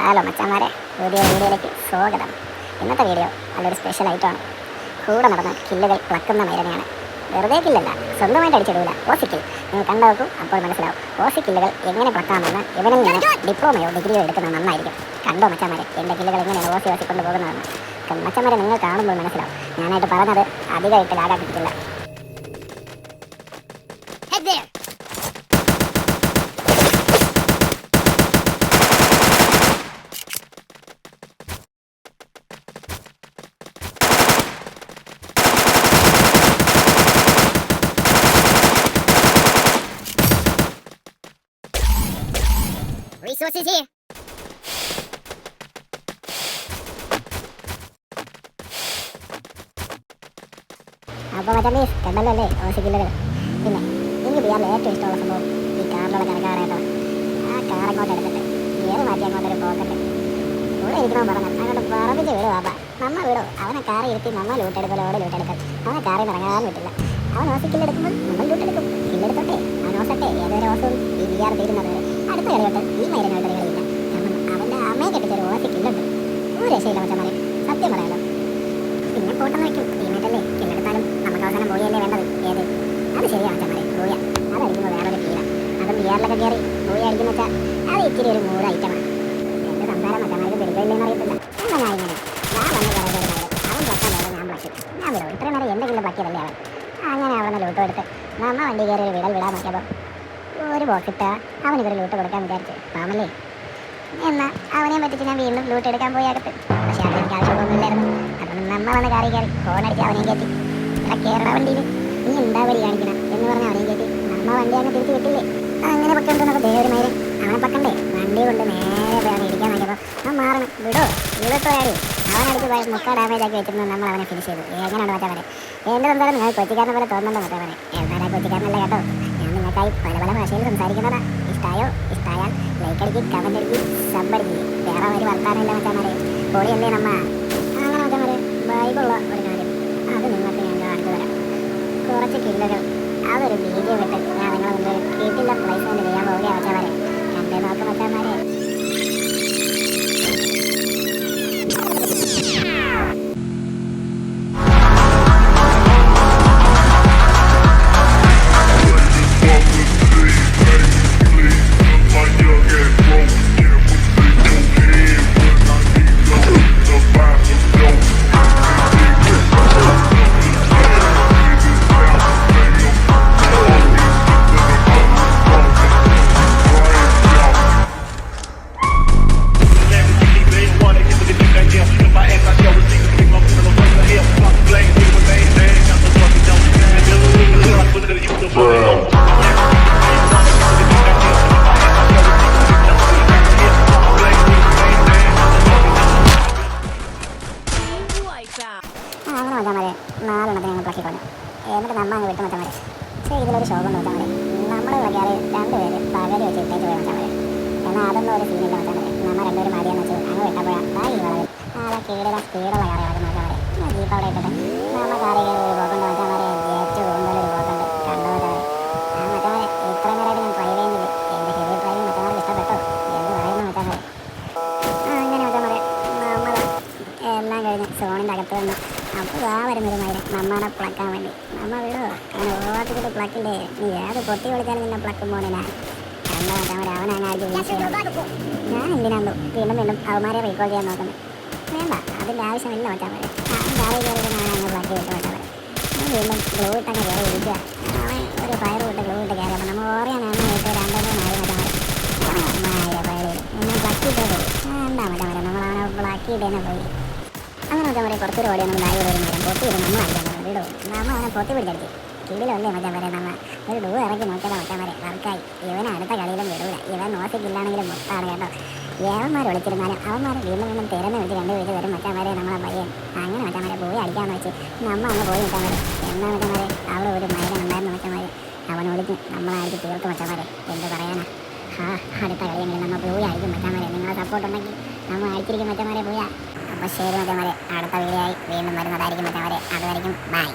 Hello മച്ചാന്മാരെ, പുതിയ വീഡിയോയിലേക്ക് സ്വാഗതം. ഇന്നത്തെ വീഡിയോ നല്ലൊരു സ്പെഷ്യൽ ഐറ്റമാണ്. കൂടെ നടന്ന് കില്ലുകൾ പ്ലക്കുന്ന മൈരനെയാണ്. വെറുതെ കില്ലല്ല, സ്വന്തമായിട്ട് അടിച്ചിടൂല, ഓസിക്കിൽ. നിങ്ങൾ കണ്ടു നോക്കൂ, അപ്പോൾ മനസ്സിലാവും ഓസി കില്ലുകൾ എങ്ങനെ പ്ലക്കാമെന്ന്. ഇവനിൽ നിന്ന് ഡിപ്ലോമയോ ഡിഗ്രിയോ എടുക്കുന്നത് നന്നായിരിക്കും. കണ്ടോ മച്ചാന്മാരെ, എൻ്റെ കില്ലുകൾ എങ്ങനെയാണ് ഓസി കൊണ്ട് പോകുന്നതെന്ന്. മച്ചാന്മാരെ നിങ്ങൾ കാണുമ്പോൾ മനസ്സിലാവും. ഞാനായിട്ട് പറഞ്ഞത് അധികമായിട്ട് ലാഗാക്കിയിട്ടില്ല. Resources here. അപ്പോൾ മച്ചാൻ കണ്ടല്ലോ അല്ലേ ഓസി കില്ലുകൾ. പിന്നെ എനിക്ക് ബിയാറിൽ ഏറ്റവും ഇഷ്ടമുള്ള സംഭവം ഈ കാറിലുള്ള കണക്കാറായിട്ടോ. ആ കാർ അങ്ങോട്ട് എടുത്തിട്ട് ഗിയർ മാറ്റി അങ്ങോട്ടൊരു പോക്കറ്റ് കൂടെ ഇരിക്കണോ പറഞ്ഞു അങ്ങോട്ട് പറമ്പിച്ച് വിടും. പാപ്പ നമ്മ വിടും. അവനെ കാറി ഇരുത്തി നമ്മൾ ലൂട്ടെടുക്കും, ലോഡ് ലൂട്ടെടുക്കും. അവനെ കാറിൽ നിന്ന് ഇറങ്ങാൻ പറ്റില്ല. അവൻ ഓസി കില്ലെടുക്കുമ്പോൾ നമ്മൾ ലൂട്ടെടുക്കും. കില്ലെടുത്തോട്ടെ, അവൻ ഓസട്ടെ. ഏതൊരു ഓസവും ഈ ബിയാർ തീരുന്നത് അടുത്ത കളിയോട്ട് ഈ മൈരനോട്ട് കളിയില്ല. കാരണം അവൻ്റെ അമ്മയെ കെട്ടിച്ചൊരു ഓസി കില്ലുണ്ട്. ഒരു രക്ഷയില്ല മച്ചന്മാരെ, സത്യം പറയാലോ. പിന്നെ പോട്ടെന്ന് വയ്ക്കും. ടീമേറ്റല്ലേ, കില്ലെടുത്താലും നമുക്ക് അവസാനം പോയല്ലേ വേണ്ടത്. ഏത് അത് ശരിയാണ് മച്ചന്മാരെ, പോയ അതടിക്കുമ്പോൾ വേറൊരു ഫീല. അതും ബിയാറിലൊക്കെ കയറി പോയി അടിക്കുന്ന വെച്ചാൽ അത് ഇച്ചിരി ഒരു മൂഡ് ഐറ്റമാണ്. എൻ്റെ സംസാരം മച്ചന്മാർക്ക് പെരുകയില്ലെന്ന് അറിയത്തില്ല. എന്നാ ഞാൻ ഇങ്ങനെ വന്ന് കയറി അവൻ പ്ലക്കാൻ വേണം, ഞാൻ പ്ലക്കും. ഞാൻ വിടും. ഇത്രയും നേരം എൻ്റെ കില്ല് പ്ലക്കിയതല്ലേ അവൻ. അങ്ങനെ അവിടെ ലൂട്ട് എടുത്ത് നമ്മ വണ്ടി കയറി ഒരു വിടാൻ നോക്കിയപ്പോൾ ഒരു ബോക്സ് ഇട്ടാൽ അവനിതൊരു ലൂട്ട് കൊടുക്കാൻ വിചാരിച്ചു. പാവമല്ലേ. എന്നാൽ അവനെ പറ്റിച്ച് ഞാൻ വീണ്ടും ലൂട്ട് എടുക്കാൻ പോയി അകത്ത്. പക്ഷെ അതെനിക്ക് ആവശ്യമൊന്നുമില്ലായിരുന്നു. അപ്പം നമ്മൾ വന്ന് കാറി കയറി ഫോണടിച്ച് അവനെയും കയറ്റി. ഇവിടെ കേരള വണ്ടിയിൽ നീ എന്താ വഴി കാണിക്കണം എന്ന് പറഞ്ഞ് അവനെയും കയറ്റി. നമ്മ വണ്ടി അങ്ങ് തിരിച്ച് വിട്ടില്ലേ. അങ്ങനെ പക്കണ്ടപ്പോൾ ദേവര് മൈരൻ അവനെ പക്കണ്ടേ വണ്ടി കൊണ്ട് നേരെ പോയി അവനെ ഇടിക്കാൻ നോക്കിയപ്പോൾ അവൻ മാറണം. വിടോ വിടത്തോ ആടി. അവനടിച്ച് മുക്കാ ഡാമേജ് ആക്കി വെച്ചിരുന്നു. നമ്മൾ അവനെ ഫിനിഷ് ചെയ്തു. എങ്ങനെയാണ് മറ്റവരെ എൻ്റെ എന്തായാലും നിങ്ങൾ കൊച്ചിക്കാരനെ പോലെ തോന്നുന്നുണ്ടോ മറ്റവരെ? എന്തായാലും കൊച്ചിക്കാരനല്ല കേട്ടോ. ഞാൻ നിങ്ങൾക്കായി പല പല ഭാഷയിൽ സംസാരിക്കുന്നതാ. ഇഷ്ടമായാൽ ലൈക്ക് അടിക്ക്, കമന്റ് അടിക്ക്, സബ് അടിക്ക്. വേറെ ഒരു വർത്താനമില്ല മച്ചാന്മാരെ, പൊളിയല്ലേ നമ്മ. അങ്ങനെ മച്ചാന്മാരെ വൈബുള്ള ഒരു കാര്യം അത് നിങ്ങൾക്ക് ഞാൻ കാണിച്ചു തരാം. കുറച്ച് കില്ലുകൾ അതൊരു വീഡിയോ വിട്ട് ഞാൻ നിങ്ങളെ മുന്നിൽ കിട്ടില്ല പ്ലേസ്മെന്റ് ചെയ്യാൻ പോവുകയാണ് മച്ചാന്മാരെ. കണ്ടേ നോക്ക് മച്ചാന്മാരെ. അങ്ങനെ മച്ചാന്മാരെ 4 എണ്ണത്തിന് ഞങ്ങൾ പ്ലക്കി കളഞ്ഞു. എന്നിട്ട് നമ്മ അങ്ങ് വിട്ടു മച്ചാന്മാരെ. പക്ഷേ ഇതിലൊരു ശോകമുണ്ട് മച്ചാന്മാരെ. നമ്മൾ കളിക്കാറ് 2 പേര് പകരി വെച്ച് ഇട്ടേച്ച് പോയി മച്ചാന്മാരെ. എന്നാൽ അതൊന്നും ഒരു സീനില്ല മച്ചാന്മാരെ. നമ്മൾ 2 പേര് മതിയെന്ന് വെച്ചു അങ്ങ് വിട്ടപ്പോഴാണ് ഈ വളവിൽ നാളെ കീഴിലെ സ്പീഡുള്ള കാറി കിടക്കുന്ന മച്ചാന്മാരെ. ഞാൻ ജീപ്പ് അവിടെ ഇട്ടിട്ട് നമ്മ കാറി കയറി ഒരു പോക്കുണ്ട് മച്ചാന്മാരെ. ജയിച്ചു പോകുമ്പോൾ ഒരു പോക്കുണ്ട്. കണ്ടു മച്ചാന്മാരെ. ആ മച്ചാന്മാരെ ഇത്ര നേരമായിട്ട് ഞാൻ ട്രൈ ചെയ്യുന്നില്ല. എൻ്റെ ഹെവി ഡ്രൈവിംഗ് മച്ചാന്മാർക്ക് ഇഷ്ടപ്പെട്ടോ എന്ത് പറയുന്നു മച്ചാന്മാരെ. അങ്ങനെ മച്ചാന്മാരെ നമ്മൾ എല്ലാം കഴിഞ്ഞ് സോണിൻ്റെ അകത്ത് വന്നു. അപ്പോൾ ആ വരുന്നൊരു മൈരൻ നമ്മളെ പ്ലക്കാൻ വേണ്ടി നമ്മ വിടോ. കാരണം ഓട്ടിച്ചിട്ട് പ്ലക്കില്ലേ, നീ ഏത് പൊട്ടി വിളിച്ചാലും നിന്നെ പ്ലക്കും പോലെ ഞാൻ കണ്ട മച്ചാന്മാരെ. അവനായിരിക്കും ഞാൻ എന്തിനാണ്ടോ വീണ്ടും അവന്മാരെ റീകോൾ ചെയ്യാൻ നോക്കുന്നത്. വേണ്ട, അതിൻ്റെ ആവശ്യമില്ല മച്ചാന്മാരെ. അവൻ കാറി കയറിയിട്ട് ഞാൻ അങ്ങ് പ്ലക്കി വിട്ടു മച്ചാന്മാരെ. ഞാൻ വീണ്ടും ഗ്ലൂ ഇട്ടങ്ങ് കയറി ഇരിക്കുക. അവൻ ഒരു ഫയർ വിട്ട് ഗ്ലൂ ഇട്ട് കയറി. അപ്പോൾ നമ്മൾ ഓറിയാനാണ് ഇട്ട് 2 നായി മച്ചാന്മാരെ. പയറിൽ എന്നെ പ്ലക്കിയിട്ടേ പോയി. വേണ്ട മച്ചാന്മാരെ, നമ്മളവനെ പ്ലക്കിയിട്ട് തന്നെ പോയി. അങ്ങനെ മച്ചാന്മാരെ കുറച്ചൊരു ഓടിയാണ് ലൈവ് ഒരു നേരം പൊട്ടി ഇത് നമ്മൾ അടിക്കാൻ വീടോ. നമ്മൾ അവനെ പൊട്ടി പിടിച്ചടിച്ച് കിടിലല്ലേ മച്ചാന്മാരെ. നമ്മൾ ഒരു ഡൂ ഇറക്കി നോക്കിയതാ മച്ചാന്മാരെ. വർക്കായി. ഇവനെ അടുത്ത കളിയിലും വിടൂല. ഇവൻ നോസിക്കില്ലാണെങ്കിലും മുത്താണ് കേട്ടോ. ഏവന്മാർ വിളിച്ചിരുന്നാലും അവന്മാർ വീണ്ടും തിരന്ന് വിളിച്ച് 2 വിളിച്ച് വരും മച്ചാന്മാരെ നമ്മളെ പയ്യൻ. അങ്ങനെ മച്ചാന്മാരെ പോയി അടിക്കാമെന്ന് വെച്ച് നമ്മ അങ്ങ് പോയി മച്ചാന്മാരെ. എന്നാ മച്ചാന്മാരെ അവിടെ ഒരു മൈരൻ ഉണ്ടായിരുന്നു മച്ചാന്മാരെ. അവൻ വിളിച്ച് നമ്മളായിരിക്കും തീർത്ത് മച്ചാന്മാരെ. എന്ത് പറയാനാ. അടുത്ത കളിയെങ്കിലും നമ്മൾ പോയി അടിക്കും മച്ചാന്മാരെ. നിങ്ങളെ സപ്പോർട്ട് ഉണ്ടെങ്കിൽ നമ്മൾ അടിച്ചിരിക്കും മച്ചാന്മാരെ പോയാ. അപ്പോൾ ശരി മച്ചാന്മാരെ, അടുത്ത വീഡിയോ ആയി വീണ്ടും വരുന്നതായിരിക്കും മച്ചാന്മാരെ. അതുവരെയും ബൈ.